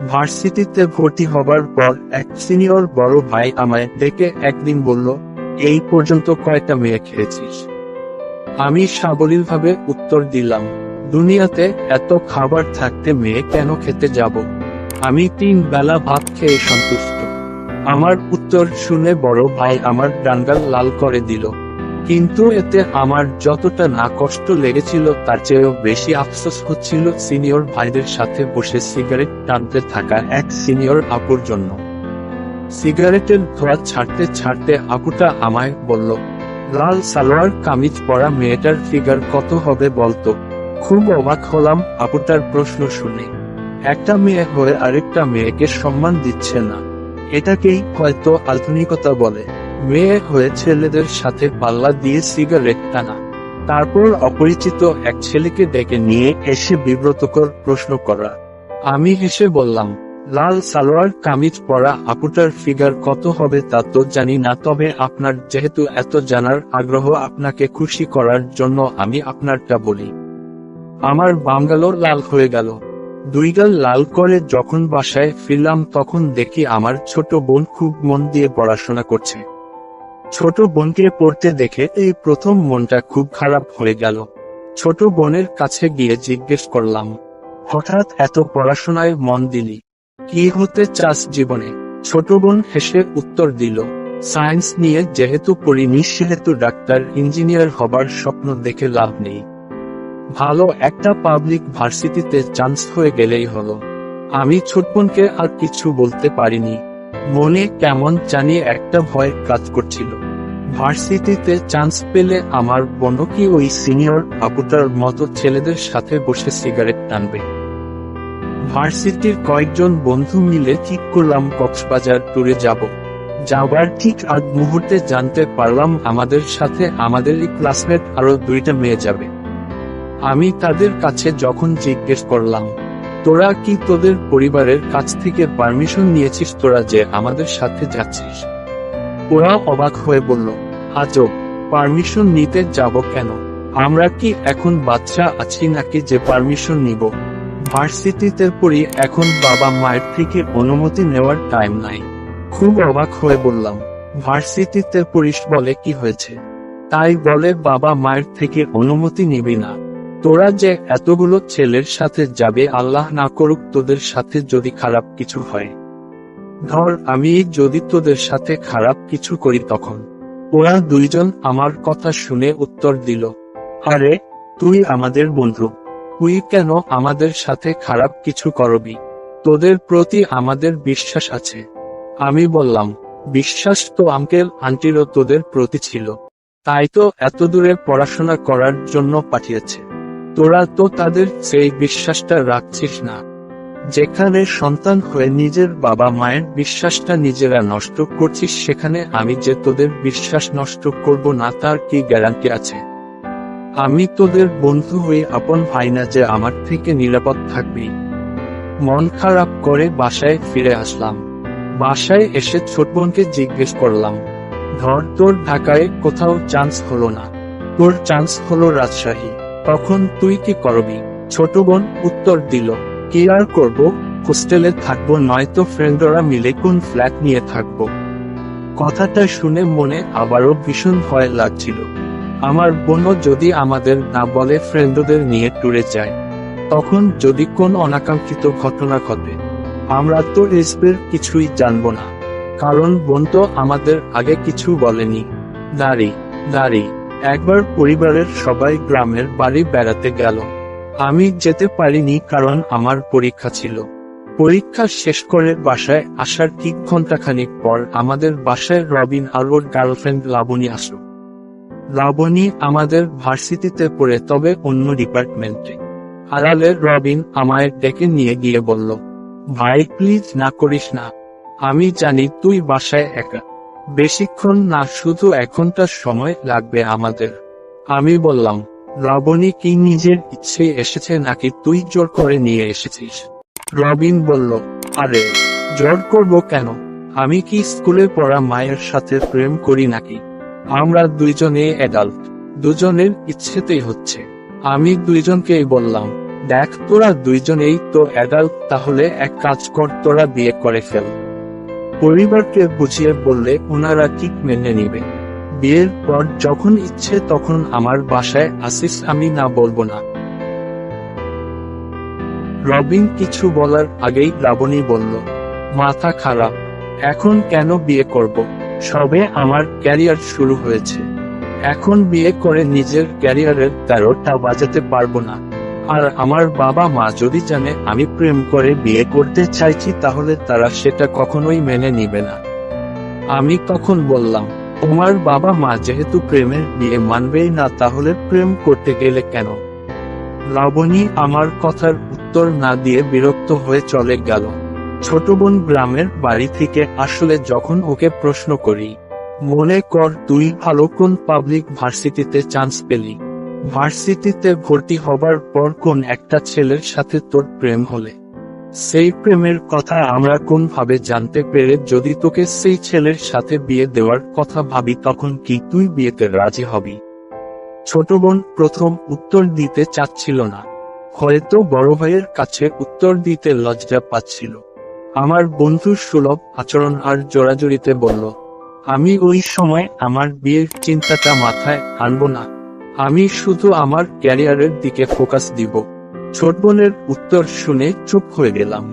ভার্সিটিতে ভর্তি হবার পর এক সিনিয়র বড় ভাই আমায় ডেকে একদিন বলল, এই পর্যন্ত কয়টা মেয়ে খেয়েছিস? আমি সাবলীলভাবে উত্তর দিলাম, দুনিয়াতে এত খাবার থাকতে মেয়ে কেন খেতে যাব? আমি 3 বেলা ভাত খেয়ে সন্তুষ্ট। আমার উত্তর শুনে বড় ভাই আমার ডান্ডাল লাল করে দিল। কিন্তু এতে আমার যতটা না কষ্ট লেগেছিল তার চেয়েও বেশি আফসোস হচ্ছিল সিনিয়র ভাইদের সাথে বসে সিগারেট টানতে থাকা এক সিনিয়র আপুর জন্য। সিগারেটের ধোঁয়া ছাড়তে ছাড়তে আপুটা আমায় বলল, লাল সালোয়ার কামিজ পরা মেয়েটার ফিগার কত হবে বলতো? খুব অবাক হলাম আপুটার প্রশ্ন শুনে। একটা মেয়ে হয়ে আরেকটা মেয়েকে সম্মান দিচ্ছে না, এটাকেই হয়তো আধুনিকতা বলে। মেয়ে হয়ে ছেলেদের সাথে পাল্লা দিয়ে সিগারেট টানা, তারপর অপরিচিত এক ছেলেকে ডেকে নিয়ে এসে বিব্রতকর প্রশ্ন করা। আমি হেসে বললাম, লাল সালোয়ার কামিজ পরা আপুটার ফিগার কত হবে তা তো জানি না, তবে আপনার যেহেতু এত জানার আগ্রহ, আপনাকে খুশি করার জন্য আমি আপনারটা বলি। আমার বাম গাল লাল হয়ে গেল। 2 গাল লাল করে যখন বাসায় ফিরলাম তখন দেখি আমার ছোট বোন খুব মন দিয়ে পড়াশোনা করছে। ছোট বোনকে পড়তে দেখে এই প্রথম মনটা খুব খারাপ হয়ে গেল। ছোট বোনের কাছে গিয়ে জিজ্ঞেস করলাম, হঠাৎ এত পড়াশোনায় মন দিলি? কি হতে চাস জীবনে? ছোট বোন হেসে উত্তর দিল, সায়েন্স নিয়ে যেহেতু পড়িনি সেহেতু ডাক্তার ইঞ্জিনিয়ার হবার স্বপ্ন দেখে লাভ নেই। ভালো একটা পাবলিক ভার্সিটিতে চান্স হয়ে গেলেই হলো। আমি ছোট বোনকে আর কিছু বলতে পারিনি। মনে কেমন জানি একটা ভয় কাজ করছিল। ভার্সিটিতে চান্স পেলে আমার বোনও কি ওই সিনিয়র আপুটার মতো ছেলেদের সাথে বসে সিগারেট টানবে? ভার্সিটির কয়েকজন বন্ধু মিলে ঠিক করলাম কক্সবাজার ট্যুরে যাব। যাবার ঠিক আগ মুহূর্তে জানতে পারলাম আমাদের সাথে আমাদেরই ক্লাসমেট আরো 2টা মেয়ে যাবে। আমি তাদের কাছে যখন জিজ্ঞেস করলাম, তোরা কি তোদের পরিবারের কাছ থেকে পারমিশন নিয়েছিস তোরা যে আমাদের সাথে যাচ্ছিস? ওরা অবাক হয়ে বলল, আজব, পারমিশন নিতে যাব কেন? আমরা কি এখন বাচ্চা আছি নাকি যে পারমিশন নিব? ভার্সিটিতে পড়ি, এখন বাবা মায়ের থেকে অনুমতি নেওয়ার টাইম নাই। খুব অবাক হয়ে বললাম, ভার্সিটিতে পড়িস বলে কি হয়েছে? তাই বলে বাবা মায়ের থেকে অনুমতি নিবি না? তোরা যে এতগুলো ছেলের সাথে যাবে, আল্লাহ না করুক তোদের সাথে যদি খারাপ কিছু হয়। ধর আমি যদি তোদের সাথে খারাপ কিছু করি তখন? ওরা 2জন আমার কথা শুনে উত্তর দিল, আরে তুই আমাদের বন্ধু, তুই কেন আমাদের সাথে খারাপ কিছু করবি? তোদের প্রতি আমাদের বিশ্বাস আছে। আমি বললাম, বিশ্বাস তো আঙ্কেল আন্টিরও তোদের প্রতি ছিল, তাই তো এত দূরে পড়াশোনা করার জন্য পাঠিয়েছে। তোরা তো তাদের সেই বিশ্বাসটা রাখছিস না। যেখানে সন্তান হয়ে নিজের বাবা মায়ের বিশ্বাসটা নিজেরা নষ্ট করছিস, সেখানে আমি যে তোদের বিশ্বাস নষ্ট করব না তার কি গ্যারান্টি আছে? আমি তোদের বন্ধু হয়ে আপন ভাই না যে আমার থেকে নিরাপদ থাকবি? মন খারাপ করে বাসায় ফিরে আসলাম। বাসায় এসে ছোট বোনকে জিজ্ঞেস করলাম, ধর তোর ঢাকায় কোথাও চান্স হলো না, তোর চান্স হলো রাজশাহী, তখন তুই কি করবি? ছোট বোন উত্তর দিল, কি আর করব, হোস্টেলে থাকবো, নয়তো ফ্রেন্ডরা মিলে কোন ফ্ল্যাট নিয়ে থাকবো। কথাটা শুনে মনে আবারও ভীষণ ভয় লাগছিল। আমার বোনও যদি আমাদের না বলে ফ্রেন্ডদের নিয়ে ট্যুরে যায়, তখন যদি কোন অনাকাঙ্ক্ষিত ঘটনা ঘটে, আমরা তো রিস্কের কিছুই জানবো না, কারণ বোন তো আমাদের আগে কিছু বলেনি। দাঁড়ি একবার পরিবারের সবাই গ্রামের বাড়ি বেড়াতে গেল। আমি যেতে পারিনি কারণ আমার পরীক্ষা ছিল। পরীক্ষা শেষ করে বাসায় আসার ঠিক ঘন্টাখানিক পর আমাদের বাসায় রবিন আর ওর গার্লফ্রেন্ড লাবণী আসলো। লাবণী আমাদের ভার্সিটিতে পড়ে, তবে অন্য ডিপার্টমেন্টে। আড়ালে রবিন আমায় ডেকে নিয়ে গিয়ে বলল, ভাই প্লিজ না করিস না, আমি জানি তুই বাসায় একা, বেশিক্ষণ না, শুধু 1 ঘন্টা সময় লাগবে আমাদের। আমি বললাম, লাবণী কি নিজের ইচ্ছে এসেছে নাকি তুই জোর করে নিয়ে এসেছিস? রবিন বলল, আরে জোর করব কেন, আমি কি স্কুলে পড়া মায়ের সাথে প্রেম করি নাকি? আমরা 2জনে অ্যাডাল্ট, 2জনের ইচ্ছেতেই হচ্ছে। আমি 2জনকেই বললাম, দেখ তোরা দুইজনেই তো অ্যাডাল্ট, তাহলে এক কাজ কর, তোরা বিয়ে করে ফেল। পরিবারকে বুঝিয়ে বললে ওনারা ঠিক মেনে নিবে। বিয়ের পর যখন ইচ্ছে তখন আমার বাসায় আসিস, আমি না বলবো না। রবিন কিছু বলার আগেই লাবণী বলল, মাথা খারাপ, এখন কেন বিয়ে করব? সবে আমার ক্যারিয়ার শুরু হয়েছে, এখন বিয়ে করে নিজের ক্যারিয়ারের 13টা বাজাতে পারবো না। আর আমার বাবা মা যদি জানে আমি প্রেম করে বিয়ে করতে চাইছি তাহলে তারা সেটা কখনোই মেনে নিবে না। আমি তখন বললাম, তোমার বাবা মা যেহেতু প্রেমের বিয়ে মানবেই না, তাহলে প্রেম করতে গেলে কেন? লাবণী আমার কথার উত্তর না দিয়ে বিরক্ত হয়ে চলে গেল। ছোট বোন গ্রামের বাড়ি থেকে আসলে যখন ওকে প্রশ্ন করি, মনে কর তুই ভালো কোন পাবলিক ভার্সিটিতে চান্স পেলি, ভার্সিটিতে ভর্তি হবার পর কোন একটা ছেলের সাথে তোর প্রেম হলে, সেই প্রেমের কথা আমরা কোন ভাবে জানতে পেরে যদি তোকে সেই ছেলের সাথে বিয়ে দেওয়ার কথা ভাবি, তখন কি তুই বিয়েতে রাজি হবি? ছোট বোন প্রথম উত্তর দিতে চাচ্ছিল না, হয়তো বড় ভাইয়ের কাছে উত্তর দিতে লজ্জা পাচ্ছিল। আমার বন্ধুর সুলভ আচরণ আর জোরাজুরিতে বলল, আমি ওই সময় আমার বিয়ের চিন্তাটা মাথায় আনবো না, আমি শুধু আমার ক্যারিয়ারের দিকে ফোকাস দিব। ছোট বোনের উত্তর শুনে চুপ হয়ে গেলাম।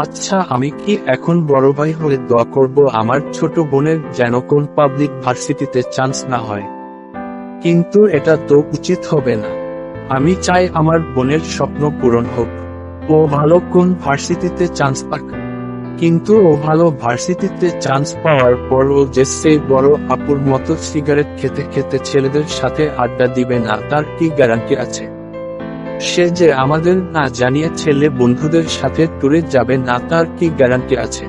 আচ্ছা, আমি কি এখন বড় ভাই হয়ে দোয়া করব আমার ছোট বোনের যেন কোন পাবলিক ভার্সিটিতে চান্স না হয়? কিন্তু এটা তো উচিত হবে না। আমি চাই আমার বোনের স্বপ্ন পূরণ হোক, ও ভালো কোন ভার্সিটিতে চান্স পাক। কিন্তু ও ভালো ভার্সিটিতে চান্স পাওয়ার পরও যে সেই বড় আপুর মতো সিগারেট খেতে খেতে ছেলেদের সাথে আড্ডা দিবে না, তার কি গ্যারান্টি আছে? সে যে আমাদের না জানিয়ে ছেলে বন্ধুদের সাথে ট্যুরে যাবে না, তার কি গ্যারান্টি আছে?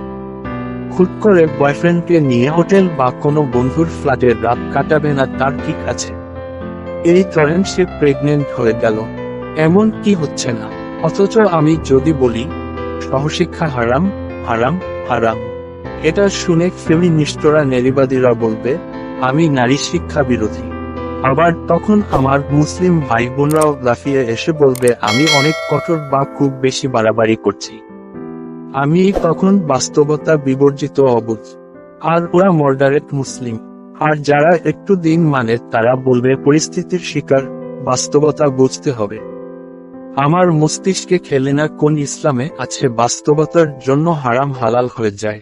হুট করে বয়ফ্রেন্ডকে নিয়ে হোটেল বা কোনো বন্ধুর ফ্ল্যাটে রাত কাটাবে না, তার ঠিক আছে? এই ধরেন সে প্রেগনেন্ট হয়ে গেল, এমন কি হচ্ছে না? অথচ আমি যদি বলি সহশিক্ষা হারাম হারাম হারাম, এটা শুনে ফেমিনিস্টরা নারীবাদীরা বলবে আমি নারী শিক্ষা বিরোধী। আবার তখন আমার মুসলিম ভাই বোনরাও লাফিয়ে এসে বলবে আমি অনেক কঠোর বা খুব বেশি বাড়াবাড়ি করছি। আমি তখন বাস্তবতা বিবর্জিত অবুঝ, আর ওরা মডারেট মুসলিম। আর যারা একটু দিন মানে তারা বলবে পরিস্থিতির শিকার, বাস্তবতা বুঝতে হবে। আমার মস্তিষ্কে খেলে না কোন ইসলামে আছে বাস্তবতার জন্য হারাম হালাল হয়ে যায়।